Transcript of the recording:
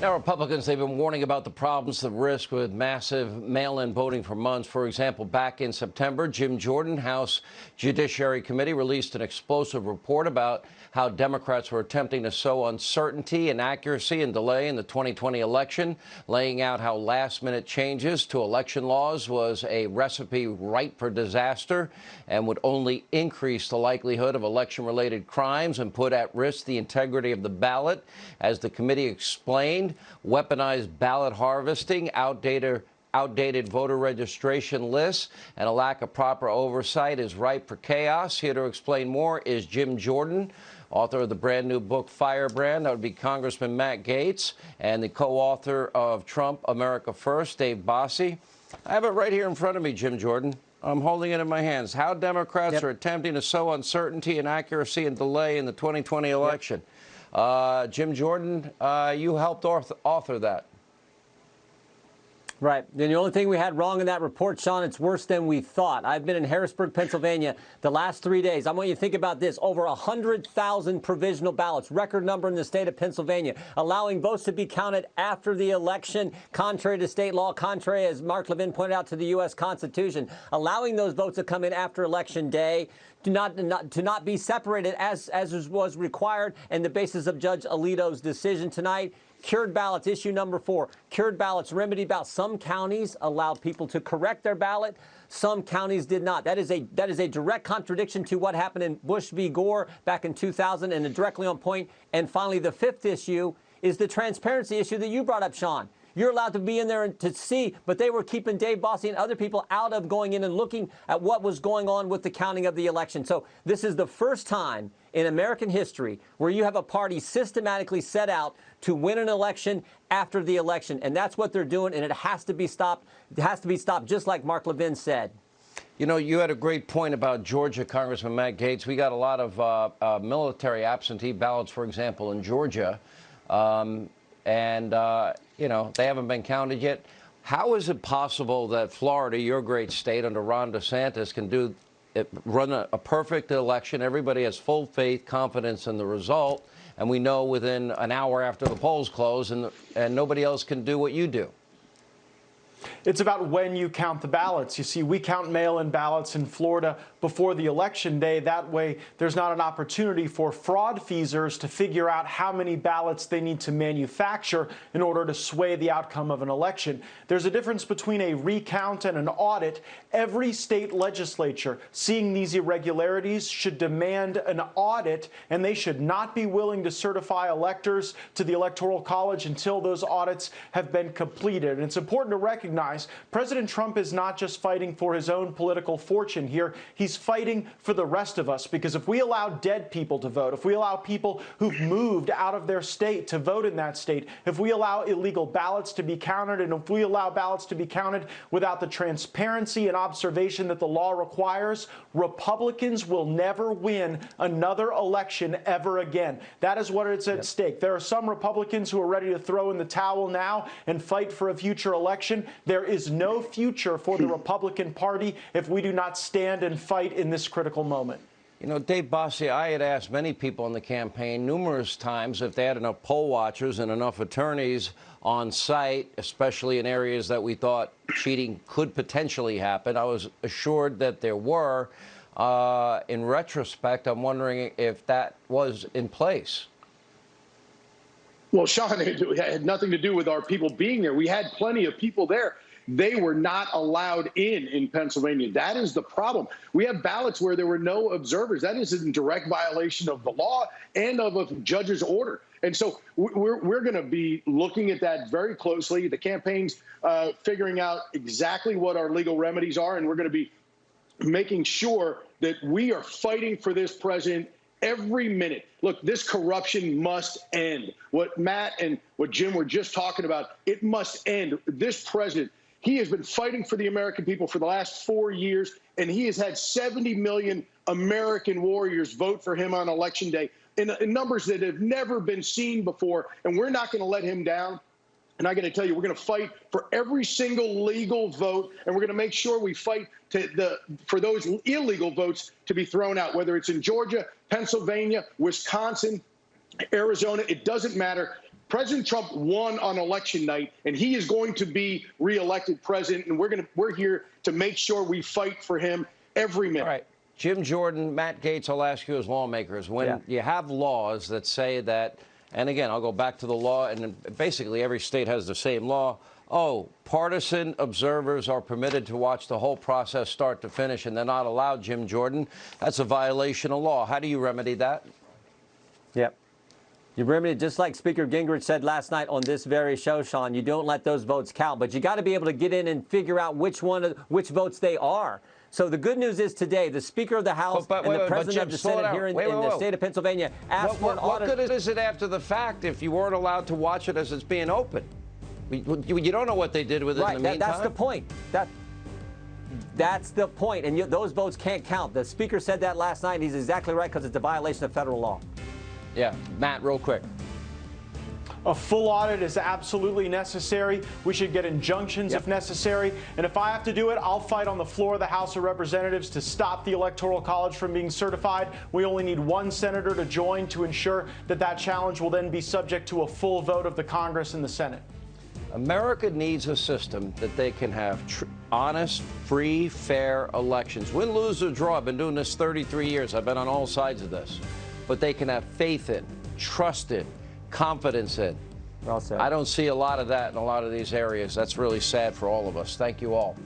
Now, Republicans, they've been warning about the problems, the risk with massive mail-in voting for months. For example, back in September, Jim Jordan, House Judiciary Committee, released an explosive report about how Democrats were attempting to sow uncertainty, inaccuracy, and delay in the 2020 election, laying out how last-minute changes to election laws was a recipe ripe for disaster and would only increase the likelihood of election-related crimes and put at risk the integrity of the ballot. As the committee explained, weaponized ballot harvesting, outdated voter registration lists, and a lack of proper oversight is ripe for chaos. Here to explain more is Jim Jordan, author of the brand new book Firebrand. That would be Congressman Matt Gaetz, and the co-author of Trump, America First, Dave Bossie. I have it right here in front of me, Jim Jordan. I'm holding it in my hands. How Democrats are attempting to sow uncertainty, inaccuracy, and delay in the 2020 election. Jim Jordan, you helped author that. Right. And the only thing we had wrong in that report, Sean, it's worse than we thought. I've been in Harrisburg, Pennsylvania the last 3 days. I want you to think about this. Over 100,000 provisional ballots, record number in the state of Pennsylvania, allowing votes to be counted after the election, contrary to state law, contrary, as Mark Levin pointed out, to the U.S. Constitution, allowing those votes to come in after Election Day, to not be separated as was required and the basis of Judge Alito's decision tonight. Cured ballots, issue number 4. Cured ballots, remedy ballots. Some counties allowed people to correct their ballot. Some counties did not. That is a direct contradiction to what happened in Bush v. Gore back in 2000, and directly on point. And finally, the 5th issue is the transparency issue that you brought up, Sean. You're allowed to be in there to see, but they were keeping Dave Bossie and other people out of going in and looking at what was going on with the counting of the election. So this is the first time in American history where you have a party systematically set out to win an election after the election. And that's what they're doing, and it has to be stopped. It has to be stopped, just like Mark Levin said. You know, you had a great point about Georgia, Congressman Matt Gaetz. We got a lot of military absentee ballots, for example, in Georgia. You know, they haven't been counted yet. How is it possible that Florida, your great state, under Ron DeSantis, can run a perfect election? Everybody has full faith, confidence in the result, and we know within an hour after the polls close, and nobody else can do what you do. It's about when you count the ballots. You see, we count mail-in ballots in Florida before the election day. That way, there's not an opportunity for fraud-feasors to figure out how many ballots they need to manufacture in order to sway the outcome of an election. There's a difference between a recount and an audit. Every state legislature seeing these irregularities should demand an audit, and they should not be willing to certify electors to the Electoral College until those audits have been completed. And it's important to recognize President Trump is not just fighting for his own political fortune here. He's fighting for the rest of us, because if we allow dead people to vote, if we allow people who've moved out of their state to vote in that state, if we allow illegal ballots to be counted, and if we allow ballots to be counted without the transparency and observation that the law requires, Republicans will never win another election ever again. That is what is at stake. There are some Republicans who are ready to throw in the towel now and fight for a future election. There is no future for the Republican Party if we do not stand and fight in this critical moment. You know, Dave Bossie, I had asked many people in the campaign numerous times if they had enough poll watchers and enough attorneys on site, especially in areas that we thought cheating could potentially happen. I was assured that there were. In retrospect, I'm wondering if that was in place. Well, Sean, it had nothing to do with our people being there. We had plenty of people there. They were not allowed in Pennsylvania. That is the problem. We have ballots where there were no observers. That is in direct violation of the law and of a judge's order. And so we're going to be looking at that very closely. The campaign's figuring out exactly what our legal remedies are, and we're going to be making sure that we are fighting for this president every minute. Look, this corruption must end. What Matt and what Jim were just talking about, it must end. This president, he has been fighting for the American people for the last 4 years, and he has had 70 million American warriors vote for him on Election Day in numbers that have never been seen before, and we're not going to let him down. And I got to tell you, we're going to fight for every single legal vote, and we're going to make sure we fight for those illegal votes to be thrown out, whether it's in Georgia, Pennsylvania, Wisconsin, Arizona. It doesn't matter. President Trump won on election night, and he is going to be reelected president. And we're here to make sure we fight for him every minute. All right. Jim Jordan, Matt Gaetz, I'll ask you as lawmakers, when you have laws that say that, and again, I'll go back to the law, and basically every state has the same law. Oh, partisan observers are permitted to watch the whole process start to finish, and they're not allowed, Jim Jordan. That's a violation of law. How do you remedy that? Yep. You remedy it just like Speaker Gingrich said last night on this very show, Sean. You don't let those votes count, but you got to be able to get in and figure out which votes they are. So the good news is today, the Speaker of the House and the President of the Senate here in the state of Pennsylvania asked for an audit. What good is it after the fact if you weren't allowed to watch it as it's being opened? You don't know what they did with it in the meantime. That's the point. That's the point. And those votes can't count. The Speaker said that last night, and he's exactly right because it's a violation of federal law. Yeah. Matt, real quick. A full audit is absolutely necessary. We should get injunctions if necessary. And if I have to do it, I'll fight on the floor of the House of Representatives to stop the Electoral College from being certified. We only need one senator to join to ensure that that challenge will then be subject to a full vote of the Congress and the Senate. America needs a system that they can have honest, free, fair elections. Win, lose, or draw. I've been doing this 33 years. I've been on all sides of this. But they can have faith in, trust in, confidence in. Well said. I don't see a lot of that in a lot of these areas. That's really sad for all of us. Thank you all.